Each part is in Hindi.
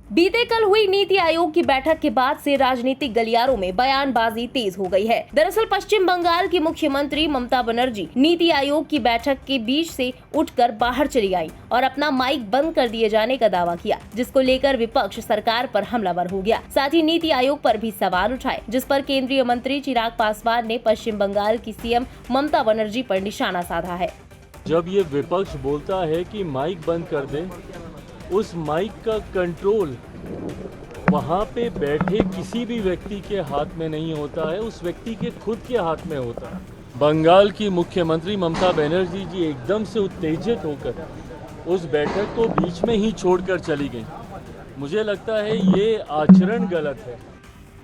बीते कल हुई नीति आयोग की बैठक के बाद से राजनीतिक गलियारों में बयानबाजी तेज हो गई है। दरअसल पश्चिम बंगाल की मुख्यमंत्री ममता बनर्जी नीति आयोग की बैठक के बीच से उठकर बाहर चली आई और अपना माइक बंद कर दिए जाने का दावा किया, जिसको लेकर विपक्ष सरकार पर हमलावर हो गया। साथ ही नीति आयोग पर भी सवाल उठाए, जिस पर केंद्रीय मंत्री चिराग पासवान ने पश्चिम बंगाल की सीएम ममता बनर्जी पर निशाना साधा है। जब ये विपक्ष बोलता है कि माइक बंद कर दे, उस माइक का कंट्रोल वहाँ पे बैठे किसी भी व्यक्ति के हाथ में नहीं होता है, उस व्यक्ति के खुद के हाथ में होता है। बंगाल की मुख्यमंत्री ममता बनर्जी जी एकदम से उत्तेजित होकर उस बैठक को बीच में ही छोड़कर चली गई। मुझे लगता है ये आचरण गलत है।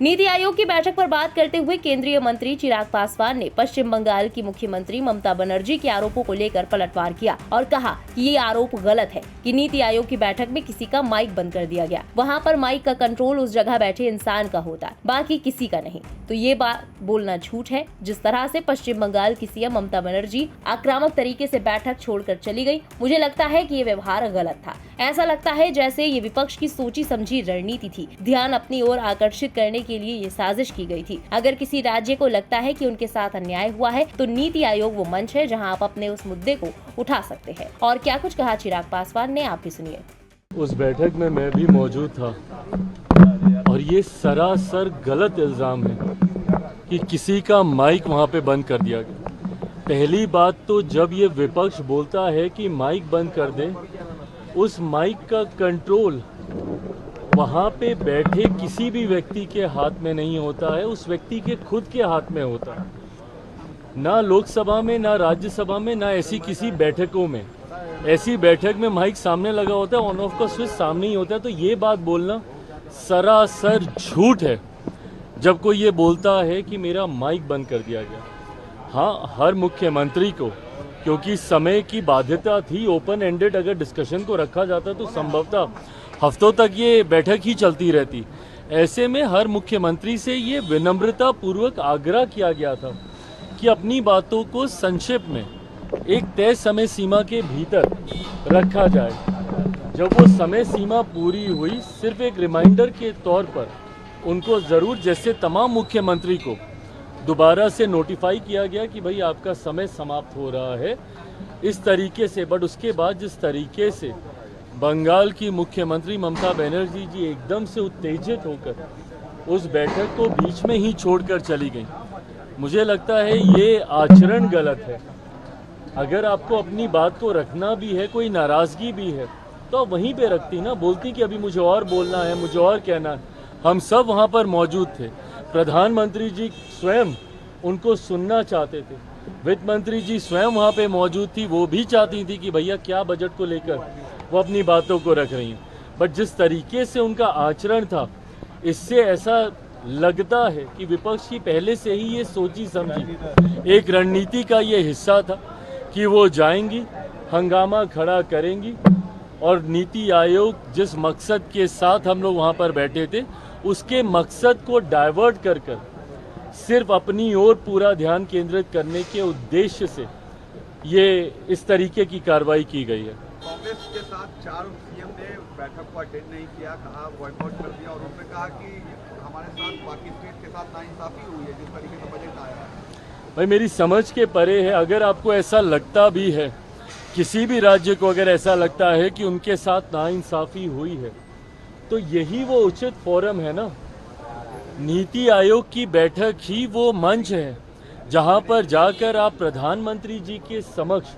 नीति आयोग की बैठक पर बात करते हुए केंद्रीय मंत्री चिराग पासवान ने पश्चिम बंगाल की मुख्यमंत्री ममता बनर्जी के आरोपों को लेकर पलटवार किया और कहा कि ये आरोप गलत है कि नीति आयोग की बैठक में किसी का माइक बंद कर दिया गया। वहां पर माइक का कंट्रोल उस जगह बैठे इंसान का होता है, बाकी किसी का नहीं। तो ये बात बोलना झूठ है। जिस तरह से पश्चिम बंगाल की सीएम ममता बनर्जी आक्रामक तरीके से बैठक छोड़कर चली गई, मुझे लगता है कि ये व्यवहार गलत था। ऐसा लगता है जैसे ये विपक्ष की सोची समझी रणनीति थी, ध्यान अपनी ओर आकर्षित करने के लिए ये साजिश की गई थी। अगर किसी राज्य को लगता है कि उनके साथ अन्याय हुआ है, तो नीति आयोग वो मंच है जहां आप अपने उस मुद्दे को उठा सकते हैं। और क्या कुछ कहा चिराग पासवान ने, आप भी सुनिए। उस बैठक में मैं भी मौजूद था और ये सरासर गलत इल्जाम है कि किसी का माइक वहां पे बंद कर दिया गया। पहली बात तो जब ये विपक्ष बोलता है कि माइक बंद कर दे, उस माइक का कंट्रोल वहाँ पे बैठे किसी भी व्यक्ति के हाथ में नहीं होता है, उस व्यक्ति के खुद के हाथ में होता है। ना लोकसभा में, ना राज्यसभा में, ना ऐसी किसी बैठकों में। ऐसी बैठक में माइक सामने लगा होता है, ऑन ऑफ का स्विच सामने ही होता है। तो ये बात बोलना सरासर झूठ है जब कोई ये बोलता है कि मेरा माइक बंद कर दिया गया। हाँ, हर मुख्यमंत्री को, क्योंकि समय की बाध्यता थी, ओपन एंडेड अगर डिस्कशन को रखा जाता तो संभवतः हफ्तों तक ये बैठक ही चलती रहती। ऐसे में हर मुख्यमंत्री से ये विनम्रता पूर्वक आग्रह किया गया था कि अपनी बातों को संक्षेप में एक तय समय सीमा के भीतर रखा जाए। जब वो समय सीमा पूरी हुई, सिर्फ एक रिमाइंडर के तौर पर उनको ज़रूर, जैसे तमाम मुख्यमंत्री को दोबारा से नोटिफाई किया गया कि भाई आपका समय समाप्त हो रहा है, इस तरीके से। बट उसके बाद जिस तरीके से बंगाल की मुख्यमंत्री ममता बनर्जी जी एकदम से उत्तेजित होकर उस बैठक को बीच में ही छोड़कर चली गई, मुझे लगता है ये आचरण गलत है। अगर आपको अपनी बात को रखना भी है, कोई नाराज़गी भी है, तो आप वहीं पे रखती ना, बोलती कि अभी मुझे और बोलना है, मुझे और कहना है। हम सब वहाँ पर मौजूद थे। प्रधानमंत्री जी स्वयं उनको सुनना चाहते थे, वित्त मंत्री जी स्वयं वहाँ पे मौजूद थी, वो भी चाहती थी कि भैया क्या बजट को लेकर वो अपनी बातों को रख रही हैं। बट जिस तरीके से उनका आचरण था, इससे ऐसा लगता है कि विपक्ष की पहले से ही ये सोची समझी एक रणनीति का ये हिस्सा था कि वो जाएंगी, हंगामा खड़ा करेंगी और नीति आयोग जिस मकसद के साथ हम लोग वहाँ पर बैठे थे, उसके मकसद को डाइवर्ट कर सिर्फ अपनी ओर पूरा ध्यान केंद्रित करने के उद्देश्य से ये इस तरीके की कार्रवाई की गई है। कांग्रेस के साथ 4 सीएम ने बैठक को अटेंड नहीं किया, कहा बॉयकॉट कर दिया, और उन्होंने कहा कि हमारे साथ बाकी स्टेट के साथ नाइंसाफी हुई है जिस तरीके से बजट आया है। भाई मेरी समझ के परे है। अगर आपको ऐसा लगता भी है, किसी भी राज्य को अगर ऐसा लगता है कि उनके साथ नाइंसाफी हुई है, तो यही वो उचित फोरम है ना। नीति आयोग की बैठक ही वो मंच है जहां पर जाकर आप प्रधानमंत्री जी के समक्ष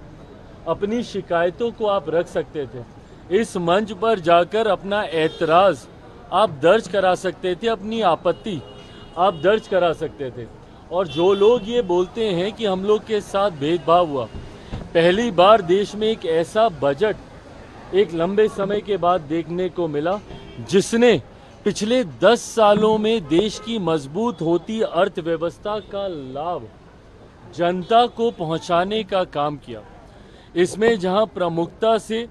अपनी शिकायतों को आप रख सकते थे। इस मंच पर जाकर अपना ऐतराज़ आप दर्ज करा सकते थे, अपनी आपत्ति आप दर्ज करा सकते थे। और जो लोग ये बोलते हैं कि हम लोग के साथ भेदभाव हुआ, पहली बार देश में एक ऐसा बजट एक लंबे समय के बाद देखने को मिला जिसने पिछले 10 सालों में देश की मजबूत होती अर्थव्यवस्था का लाभ जनता को पहुंचाने का काम किया। इसमें जहां प्रमुखता से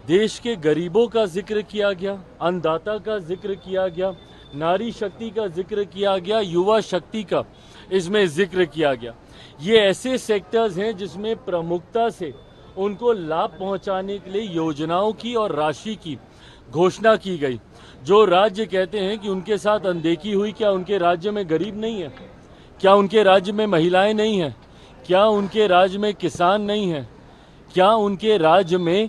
देश के गरीबों का जिक्र किया गया, अन्नदाता का जिक्र किया गया, नारी शक्ति का जिक्र किया गया, युवा शक्ति का इसमें जिक्र किया गया। ये ऐसे सेक्टर्स हैं जिसमें प्रमुखता से उनको लाभ पहुंचाने के लिए योजनाओं की और राशि की घोषणा की गई। जो राज्य कहते हैं कि उनके साथ अनदेखी हुई, क्या उनके राज्य में गरीब नहीं है? क्या उनके राज्य में महिलाएं नहीं हैं? क्या उनके राज्य में किसान नहीं हैं? क्या उनके राज्य में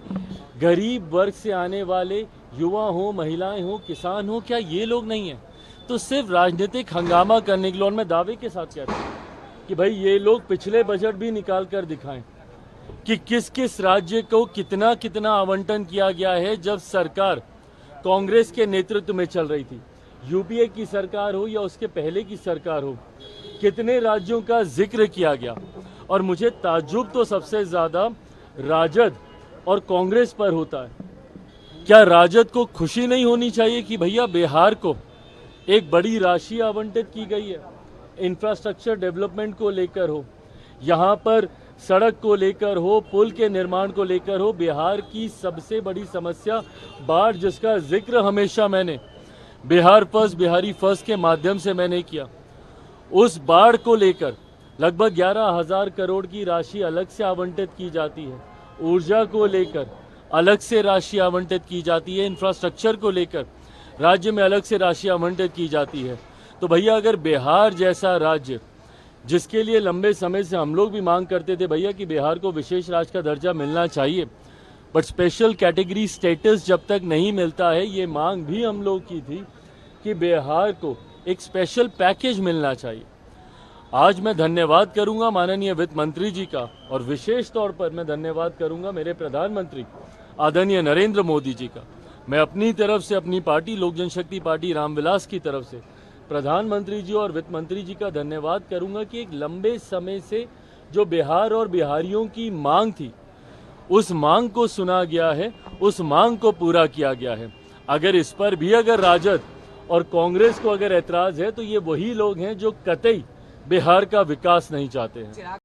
गरीब वर्ग से आने वाले युवा हो, महिलाएं हो, किसान हो, क्या ये लोग नहीं हैं? तो सिर्फ राजनीतिक हंगामा करने के लिए, और मैं दावे के साथ कहता हूँ कि भाई ये लोग पिछले बजट भी निकाल कर दिखाएं कि किस किस राज्य को कितना कितना आवंटन किया गया है जब सरकार कांग्रेस के नेतृत्व में चल रही थी। यूपीए की सरकार हो या उसके पहले की सरकार हो, कितने राज्यों का जिक्र किया गया। और मुझे ताज्जुब तो सबसे ज्यादा राजद और कांग्रेस पर होता है। क्या राजद को खुशी नहीं होनी चाहिए कि भैया बिहार को एक बड़ी राशि आवंटित की गई है, इंफ्रास्ट्रक्चर डेवलपमेंट को लेकर हो, यहाँ पर सड़क को लेकर हो, पुल के निर्माण को लेकर हो। बिहार की सबसे बड़ी समस्या बाढ़, जिसका जिक्र हमेशा मैंने बिहार फर्स्ट, बिहारी फर्स्ट के माध्यम से मैंने किया, उस बाढ़ को लेकर लगभग 11,000 करोड़ की राशि अलग से आवंटित की जाती है। ऊर्जा को लेकर अलग से राशि आवंटित की जाती है। इंफ्रास्ट्रक्चर को लेकर राज्य में अलग से राशि आवंटित की जाती है। तो भैया अगर बिहार जैसा राज्य, जिसके लिए लंबे समय से हम लोग भी मांग करते थे भैया कि बिहार को विशेष राज्य का दर्जा मिलना चाहिए, बट स्पेशल कैटेगरी स्टेटस जब तक नहीं मिलता है, ये मांग भी हम लोग की थी कि बिहार को एक स्पेशल पैकेज मिलना चाहिए। आज मैं धन्यवाद करूंगा माननीय वित्त मंत्री जी का, और विशेष तौर पर मैं धन्यवाद करूंगा मेरे प्रधानमंत्री आदरणीय नरेंद्र मोदी जी का। मैं अपनी तरफ से, अपनी पार्टी लोक जनशक्ति पार्टी रामविलास की तरफ से प्रधानमंत्री जी और वित्त मंत्री जी का धन्यवाद करूंगा कि एक लंबे समय से जो बिहार और बिहारियों की मांग थी, उस मांग को सुना गया है, उस मांग को पूरा किया गया है। अगर इस पर भी अगर राजद और कांग्रेस को अगर ऐतराज है, तो ये वही लोग हैं जो कतई बिहार का विकास नहीं चाहते हैं।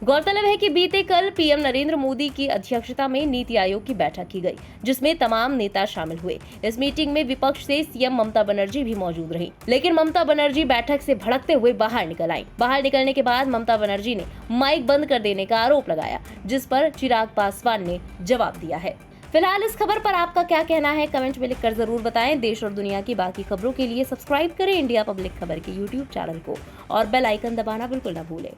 गौरतलब है कि बीते कल पीएम नरेंद्र मोदी की अध्यक्षता में नीति आयोग की बैठक की गई, जिसमें तमाम नेता शामिल हुए। इस मीटिंग में विपक्ष से सीएम ममता बनर्जी भी मौजूद रहीं, लेकिन ममता बनर्जी बैठक से भड़कते हुए बाहर निकल आईं। बाहर निकलने के बाद ममता बनर्जी ने माइक बंद कर देने का आरोप लगाया, जिस पर चिराग पासवान ने जवाब दिया है। फिलहाल इस खबर पर आपका क्या कहना है, कमेंट में लिखकर जरूर बताएं। देश और दुनिया की बाकी खबरों के लिए सब्सक्राइब करें इंडिया पब्लिक खबर के YouTube चैनल को और बेल आइकन दबाना बिल्कुल न भूलें।